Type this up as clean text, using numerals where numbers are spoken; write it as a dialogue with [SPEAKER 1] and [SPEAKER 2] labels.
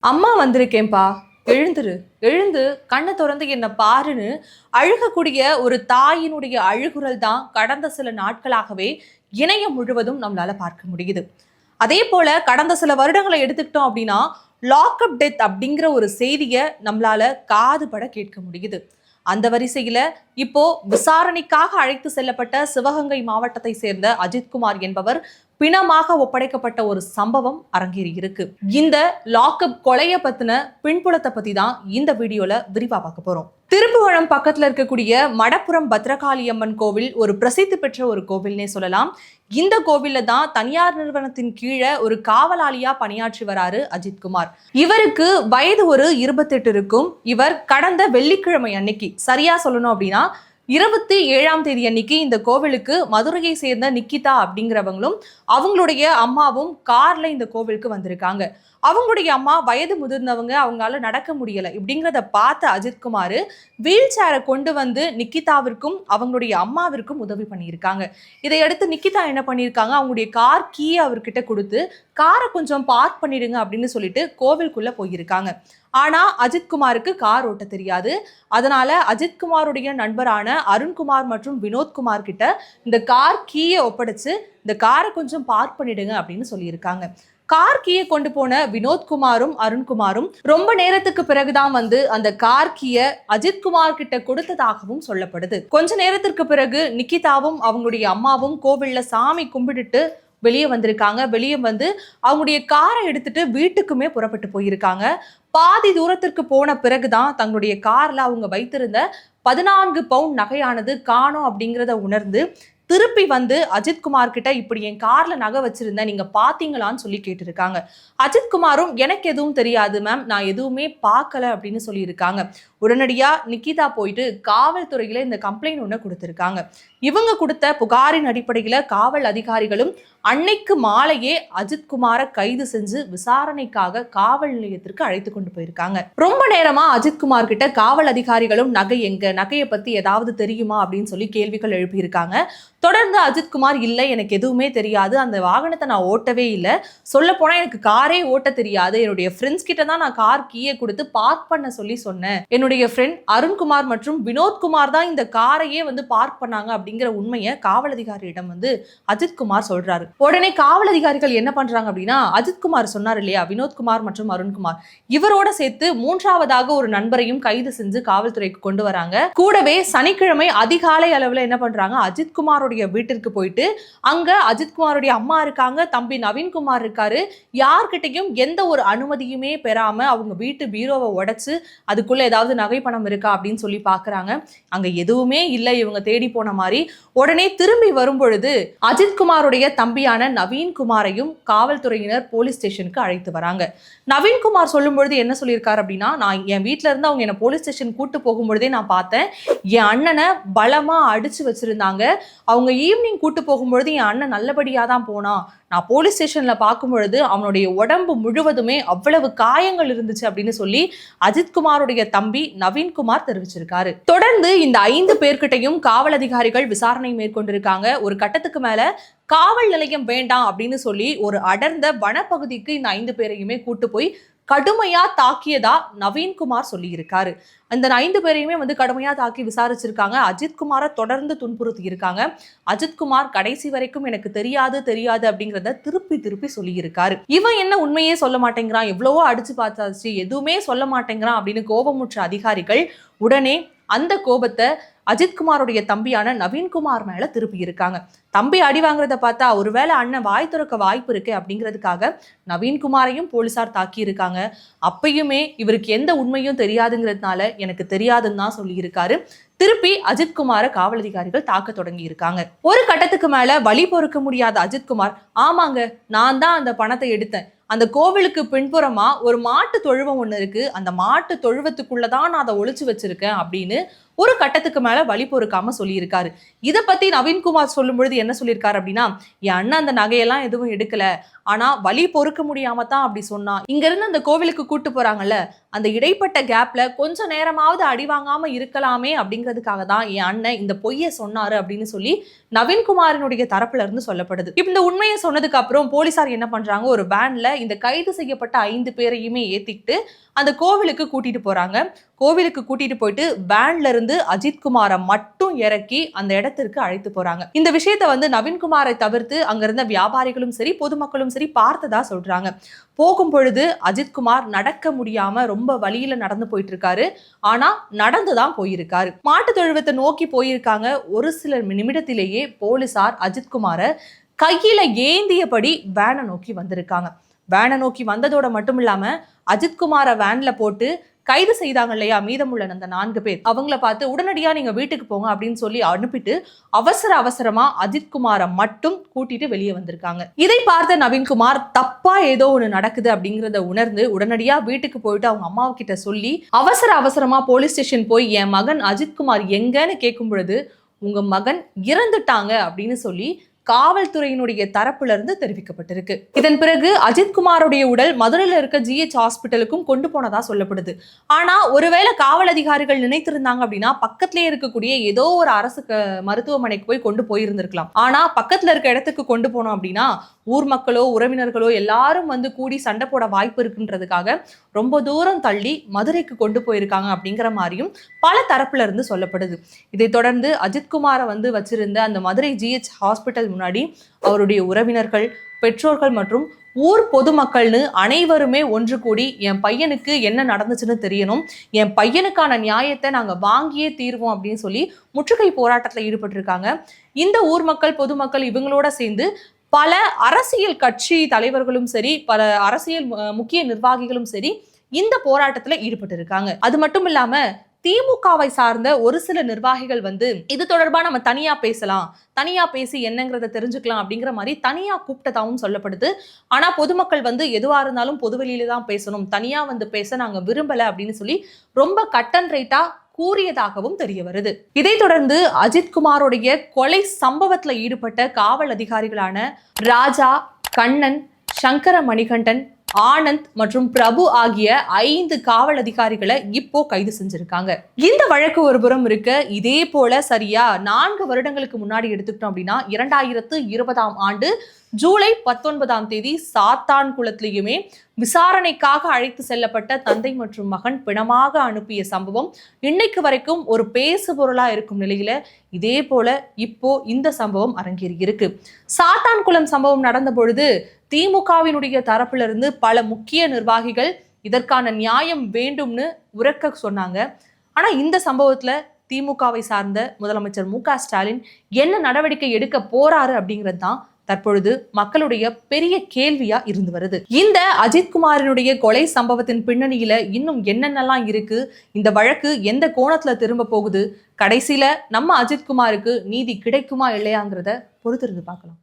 [SPEAKER 1] அம்மா வந்திருக்கேன்பா, எழுந்துரு, எழுந்து கண்ணை திறந்து என்ன பாருன்னு அழுகக்கூடிய ஒரு தாயினுடைய அழுகுரல் தான் கடந்த சில நாட்களாகவே இணையம் முழுவதும் நம்மளால பார்க்க முடியுது. அதே போல கடந்த சில வருடங்களை எடுத்துக்கிட்டோம் அப்படின்னா லாக்அப் டெத் அப்படிங்கிற ஒரு செய்தியை நம்மளால காதுபட கேட்க முடியுது. அந்த வரிசையில இப்போ விசாரணைக்காக அழைத்து செல்லப்பட்ட சிவகங்கை மாவட்டத்தை சேர்ந்த அஜித்குமார் என்பவர் பிணமாக ஒப்படைக்கப்பட்ட ஒரு சம்பவம் அரங்கேறி இருக்கு. இந்த லாக்அப் கொலைய பத்தின பின்புலத்தை பத்தி தான் இந்த வீடியோல விரிவா பார்க்க போறோம். திருப்புவனம் பக்கத்துல இருக்கக்கூடிய மடப்புரம் பத்ரகாளி அம்மன் கோவில் ஒரு பிரசித்தி பெற்ற ஒரு கோவில்னே சொல்லலாம். இந்த கோவில்ல தான் தனியார் நிறுவனத்தின் கீழே ஒரு காவலாளியா பணியாற்றி வராரு அஜித்குமார். இவருக்கு வயது ஒரு 28 இருக்கும். இவர் கடந்த வெள்ளிக்கிழமை அன்னைக்கு, சரியா சொல்லணும் அப்படின்னா 27ஆம் தேதி அன்னைக்கு இந்த கோவிலுக்கு மதுரையை சேர்ந்த நிக்கிதா அப்படிங்கிறவங்களும் அவங்களுடைய அம்மாவும் கார்ல இந்த கோவிலுக்கு வந்திருக்காங்க. அவங்களுடைய அம்மா வயது முதிர்ந்தவங்க, அவங்களால நடக்க முடியல. இப்படிங்கிறத பார்த்த அஜித்குமார் வீல் சேரை கொண்டு வந்து நிக்கிதாவிற்கும் அவங்களுடைய அம்மாவிற்கும் உதவி பண்ணியிருக்காங்க. இதையடுத்து நிக்கிதா என்ன பண்ணியிருக்காங்க, அவங்களுடைய கார் கீயை அவர்கிட்ட கொடுத்து காரை கொஞ்சம் பார்க் பண்ணிடுங்க அப்படின்னு சொல்லிட்டு கோவிலுக்குள்ள போயிருக்காங்க. ஆனா அஜித்குமாருக்கு கார் ஓட்ட தெரியாது. அதனால அஜித்குமாருடைய நண்பரான அருண்குமார் மற்றும் வினோத்குமார் கிட்ட இந்த கார் கீயை ஒப்படைச்சு இந்த காரை கொஞ்சம் பார்க் பண்ணிடுங்க அப்படின்னு சொல்லியிருக்காங்க. கார் கீயை கொண்டு போன வினோத்குமாரும் அருண்குமாரும் ரொம்ப நேரத்துக்கு பிறகுதான் வந்து அந்த கார் கீயை அஜித்குமார் கிட்ட கொடுத்ததாகவும் சொல்லப்படுது. கொஞ்ச நேரத்திற்கு பிறகு நிக்கிதாவும் அவங்களுடைய அம்மாவும் கோவில்ல சாமி கும்பிட்டுட்டு வெளியே வந்திருக்காங்க. வெளியே வந்து அவங்களுடைய காரை எடுத்துட்டு வீட்டுக்குமே புறப்பட்டு போயிருக்காங்க. பாதி தூரத்திற்கு போன பிறகுதான் தங்களுடைய கார்ல அவங்க வைத்திருந்த 14 பவுண்ட் நகையானது காணோம் அப்படிங்கிறத உணர்ந்து திருப்பி வந்து அஜித்குமார் கிட்ட இப்படி என் கார்ல நகை வச்சிருந்தேன், நீங்க பாத்தீங்களான்னு சொல்லி கேட்டிருக்காங்க. அஜித்குமாரும் எனக்கு எதுவும் தெரியாது மேம், நான் எதுவுமே பார்க்கல அப்படின்னு சொல்லியிருக்காங்க. உடனடியா நிக்கிதா போயிட்டு காவல்துறையில இந்த கம்ப்ளைண்ட் ஒன்று கொடுத்திருக்காங்க. இவங்க கொடுத்த புகாரின் அடிப்படையில காவல் அதிகாரிகளும் அன்னைக்கு மாலையே அஜித்குமாரை கைது செஞ்சு விசாரணைக்காக காவல் நிலையத்திற்கு அழைத்து கொண்டு போயிருக்காங்க. ரொம்ப நேரமா அஜித்குமார் கிட்ட காவல் அதிகாரிகளும் நகை எங்க, நகையை பத்தி ஏதாவது தெரியுமா அப்படின்னு சொல்லி கேள்விகள் எழுப்பியிருக்காங்க. தொடர்ந்து அஜித்குமார் இல்லை, எனக்கு எதுவுமே தெரியாது, அந்த வாகனத்தை நான் ஓட்டவே இல்லை, சொல்ல போனா எனக்கு காரே ஓட்ட தெரியாது, என்னுடைய ஃப்ரெண்ட்ஸ் கிட்ட தான் நான் கார் கீயை கொடுத்து பார்க் பண்ண சொல்லி சொன்னேன், என்னுடைய ஃப்ரெண்ட் அருண்குமார் மற்றும் வினோத்குமார் தான் இந்த காரையே வந்து பார்க் பண்ணாங்க அப்படிங்கிற உண்மையை காவல் அதிகாரியிடம் வந்து அஜித்குமார் சொல்றாரு. உடனே காவல் அதிகாரிகள் என்ன பண்றாங்க அப்படின்னா, அஜித்குமார் சொன்னார் இல்லையா, வினோத்குமார் மற்றும் அருண்குமார் இவரோட சேர்த்து மூன்றாவதாக ஒரு நண்பரையும் கைது செஞ்சு காவல்துறைக்கு கொண்டு வராங்க. கூடவே சனிக்கிழமை அதிகாலை அளவுல என்ன பண்றாங்க, அஜித்குமாரோட வீட்டிற்கு போயிட்டு அங்க அஜித்குமாருடைய அம்மா இருக்காங்க, தம்பி நவீன்குமார் இருக்காரு, யார்கிட்டையும் எந்த ஒரு அனுமதியுமே பெறாம அவங்க வீட்டு பீரோவை உடைச்சு அதுக்குள்ள ஏதாவது நகை பணம் இருக்கா அப்படின்னு சொல்லி பாக்குறாங்க. அங்க எதுவுமே இல்லை இவங்க தேடி போன மாதிரி. உடனே திரும்பி வரும் பொழுது அஜித்குமாருடைய தம்பியான நவீன்குமாரையும் காவல்துறையினர் போலீஸ் ஸ்டேஷனுக்கு அழைத்து வராங்க. நவீன்குமார் சொல்லும் பொழுது என்ன சொல்லியிருக்காரு அப்படின்னா, நான் என் வீட்டுல இருந்து அவங்க என்ன போலீஸ் ஸ்டேஷன் கூட்டு போகும்பொழுதே நான் பார்த்தேன், என் அண்ணனை பலமா அடிச்சு வச்சிருந்தாங்க, அவங்க ஈவினிங் கூட்டு போகும்பொழுது என் அண்ணன் நல்லபடியா தான் போனான், நான் போலீஸ் ஸ்டேஷன்ல பார்க்கும் பொழுது அவனுடைய உடம்பு முழுவதுமே அவ்வளவு காயங்கள் இருந்துச்சு அப்படின்னு சொல்லி அஜித்குமாருடைய தம்பி நவீன்குமார் தெரிவிச்சிருக்காரு. தொடர்ந்து இந்த 5 பேர்கிட்டையும் காவல் அதிகாரிகள் விசாரணை மேற்கொண்டிருக்காங்க. ஒரு கட்டத்துக்கு மேல காவல் நிலையம் வேண்டாம் அப்படின்னு சொல்லி ஒரு அடர்ந்த வனப்பகுதிக்கு இந்த 5 பேரையுமே கூட்டு போய் கடுமையா தாக்கியதா நவீன்குமார் சொல்லி இருக்காரு. அந்த 5 பேரையுமே வந்து கடுமையா தாக்கி விசாரிச்சிருக்காங்க. அஜித்குமாரை தொடர்ந்து துன்புறுத்தி இருக்காங்க. அஜித்குமார் கடைசி வரைக்கும் எனக்கு தெரியாது தெரியாது அப்படிங்கிறத திருப்பி திருப்பி சொல்லி இருக்காரு. இவன் என்ன உண்மையே சொல்ல மாட்டேங்கிறான், எவ்வளவோ அடிச்சு பார்த்தாச்சு எதுவுமே சொல்ல மாட்டேங்கிறான் அப்படின்னு கோபமுற்ற அதிகாரிகள் உடனே அந்த கோபத்தை அஜித்குமாருடைய தம்பியான நவீன்குமார் மேல திருப்பி இருக்காங்க. தம்பி அடி வாங்குறத பார்த்தா ஒருவேளை அண்ணன் வாய் திறக்க வாய்ப்பு இருக்கு அப்படிங்கிறதுக்காக நவீன்குமாரையும் போலீசார் தாக்கி இருக்காங்க. அப்பயுமே இவருக்கு எந்த உண்மையும் தெரியாதுங்கிறதுனால எனக்கு தெரியாதுன்னு தான் சொல்லி இருக்காரு. திருப்பி அஜித்குமாரை காவல் அதிகாரிகள் தாக்க தொடங்கி இருக்காங்க. ஒரு கட்டத்துக்கு மேல வழி பொறுக்க முடியாத அஜித்குமார், ஆமாங்க நான் தான் அந்த பணத்தை எடுத்தேன், அந்த கோவிலுக்கு பின்புறமா ஒரு மாட்டு தொழுவம் ஒண்ணு இருக்கு, அந்த மாட்டு தொழுவத்துக்குள்ளதான் நான் அதை ஒளிச்சு வச்சிருக்கேன் அப்படின்னு ஒரு கட்டத்துக்கு மேல வழி பொறுக்காம சொல்லியிருக்காரு. இதை பத்தி நவீன்குமார் சொல்லும் பொழுது என்ன சொல்லியிருக்காரு அப்படின்னா, என் அண்ணன் அந்த நகையெல்லாம் எதுவும் எடுக்கல, ஆனா வலி பொறுக்க முடியாம தான் அப்படி சொன்னா. இங்க இருந்து அந்த கோவிலுக்கு கூட்டு போறாங்கல்ல, அந்த இடைப்பட்ட கேப்ல கொஞ்ச நேரமாவது அடி வாங்காம இருக்கலாமே அப்படிங்கிறதுக்காக தான் என் அண்ணன் இந்த பொய்யை சொன்னாரு அப்படின்னு சொல்லி நவீன்குமாரினுடைய தரப்புல இருந்து சொல்லப்படுது. இப்ப இந்த உண்மையை சொன்னதுக்கு அப்புறம் போலீசார் என்ன பண்றாங்க, ஒரு வேன்ல இந்த கைது செய்யப்பட்ட 5 பேரையுமே ஏத்திட்டு அந்த கோவிலுக்கு கூட்டிட்டு போறாங்க. கோவிலுக்கு கூட்டிட்டு போயிட்டு வேன்ல இருந்து அஜித்குமாரை மட்டும் இறக்கி அந்த இடத்திற்கு அழைத்து போறாங்க. இந்த விஷயத்தை வந்து நவீன்குமாரை தவிர்த்து அங்க இருந்த வியாபாரிகளும் சரி பொதுமக்களும் சரி பார்த்ததா சொல்றாங்க. போகும் பொழுது அஜித்குமார் நடக்க முடியாம ரொம்ப வழியில நடந்து போயிட்டு இருக்காரு. ஆனா நடந்துதான் போயிருக்காரு. மாட்டு தொழுவத்தை நோக்கி போயிருக்காங்க. ஒரு சில நிமிடத்திலேயே போலீசார் அஜித்குமாரை கையில ஏந்தியபடி வேனை நோக்கி வந்திருக்காங்க. வேனை நோக்கி வந்ததோட மட்டும் இல்லாம அஜித்குமாரை வேன்ல போட்டு கைது செய்தாங்க இல்லையா மீதமுள்ள அந்த 4 பேர், அவங்கள பார்த்து உடனடியா நீங்க வீட்டுக்கு போங்க அப்படின்னு சொல்லி அனுப்பிட்டு அவசரமா அஜித்குமாரை மட்டும் கூட்டிட்டு வெளியே வந்திருக்காங்க. இதை பார்த்த நவீன்குமார் தப்பா ஏதோ ஒண்ணு நடக்குது அப்படிங்கறத உணர்ந்து உடனடியா வீட்டுக்கு போயிட்டு அவங்க அம்மா கிட்ட சொல்லி அவசரமா போலீஸ் ஸ்டேஷன் போய் என் மகன் அஜித்குமார் எங்கன்னு கேட்கும் பொழுது உங்க மகன் இறந்துட்டாங்க அப்படின்னு சொல்லி காவல்துறையினுடைய தரப்புல இருந்து தெரிவிக்கப்பட்டிருக்கு. இதன் பிறகு அஜித்குமாருடைய உடல் மதுரையில இருக்க GH ஹாஸ்பிட்டலுக்கும் கொண்டு போனதா சொல்லப்படுது. ஆனா ஒருவேளை காவல் அதிகாரிகள் நினைத்திருந்தாங்க அப்படின்னா பக்கத்திலேயே இருக்கக்கூடிய ஏதோ ஒரு அரசு மருத்துவமனைக்கு போய் கொண்டு போயிருந்திருக்கலாம். ஆனா பக்கத்துல இருக்க இடத்துக்கு கொண்டு போனோம் அப்படின்னா ஊர் மக்களோ உறவினர்களோ எல்லாரும் வந்து கூடி சண்டை போட வாய்ப்பு இருக்குன்றதுக்காக ரொம்ப தூரம் தள்ளி மதுரைக்கு கொண்டு போயிருக்காங்க அப்படிங்கிற மாதிரியும் பல தரப்புல இருந்து சொல்லப்படுது. இதை தொடர்ந்து அஜித்குமாரை வந்து வச்சிருந்த அந்த மதுரை GH ஹாஸ்பிட்டல் முன்னாடி அவருடைய உறவினர்கள், பெற்றோர்கள் மற்றும் ஊர் பொதுமக்கள்னு அனைவருமே ஒன்று கூடி என் பையனுக்கு என்ன நடந்துச்சுன்னு தெரியணும், என் பையனுக்கான நியாயத்தை நாங்க வாங்கியே தீர்வோம் அப்படின்னு சொல்லி முற்றுகை போராட்டத்தில் ஈடுபட்டிருக்காங்க. இந்த ஊர் மக்கள் பொதுமக்கள் இவங்களோட சேர்ந்து பல அரசியல் கட்சி தலைவர்களும் சரி பல அரசியல் முக்கிய நிர்வாகிகளும் சரி இந்த போராட்டத்துல ஈடுபட்டு இருக்காங்க. அது மட்டும் இல்லாம திமுகவை சார்ந்த ஒரு சில நிர்வாகிகள் வந்து இது தொடர்பா நம்ம தனியா பேசலாம், தனியா பேசி என்னங்கிறத தெரிஞ்சுக்கலாம் அப்படிங்கிற மாதிரி தனியா கூப்பிட்டதாகவும் சொல்லப்படுது. ஆனா பொதுமக்கள் வந்து எதுவா இருந்தாலும் பொதுவெளியில தான் பேசணும், தனியா வந்து பேச நாங்க விரும்பல அப்படின்னு சொல்லி ரொம்ப கட் அண்ட் ரைட்டா கூறியதாகவும் தெரிய வருது. இதை தொடர்ந்து அஜித்குமாரோடைய கொலை சம்பவத்துல ஈடுபட்ட காவல் அதிகாரிகளான ராஜா, கண்ணன், சங்கர மணிகண்டன், ஆனந்த் மற்றும் பிரபு ஆகிய 5 காவல் அதிகாரிகளை இப்போ கைது செஞ்சிருக்காங்க. இந்த வழக்கு ஒரு புறம் இருக்க, இதே போல சரியா 4 வருடங்களுக்கு முன்னாடி எடுத்துக்கிட்டோம் அப்படின்னா 2020ஆம் ஆண்டு ஜூலை 19ஆம் தேதி சாத்தான்குளத்திலையுமே விசாரணைக்காக அழைத்து செல்லப்பட்ட தந்தை மற்றும் மகன் பிணமாக அனுப்பிய சம்பவம் இன்னைக்கு வரைக்கும் ஒரு பேசு பொருளா இருக்கும் நிலையில இதே போல இப்போ இந்த சம்பவம் அரங்கேறி இருக்கு. சாத்தான்குளம் சம்பவம் நடந்த பொழுது திமுகவினுடைய தரப்புல இருந்து பல முக்கிய நிர்வாகிகள் இதற்கான நியாயம் வேண்டும்னு உரக்க சொன்னாங்க. ஆனா இந்த சம்பவத்துல திமுகவை சார்ந்த முதலமைச்சர் மு க ஸ்டாலின் என்ன நடவடிக்கை எடுக்க போறாரு அப்படிங்கிறது தான் தற்பொழுது மக்களுடைய பெரிய கேள்வியா இருந்து வருது. இந்த அஜித்குமாரினுடைய கொலை சம்பவத்தின் பின்னணியில இன்னும் என்னென்னலாம் இருக்கு, இந்த வழக்கு எந்த கோணத்துல திரும்ப போகுது, கடைசியில நம்ம அஜித்குமாருக்கு நீதி கிடைக்குமா இல்லையாங்கிறத பொறுத்திருந்து பார்க்கலாம்.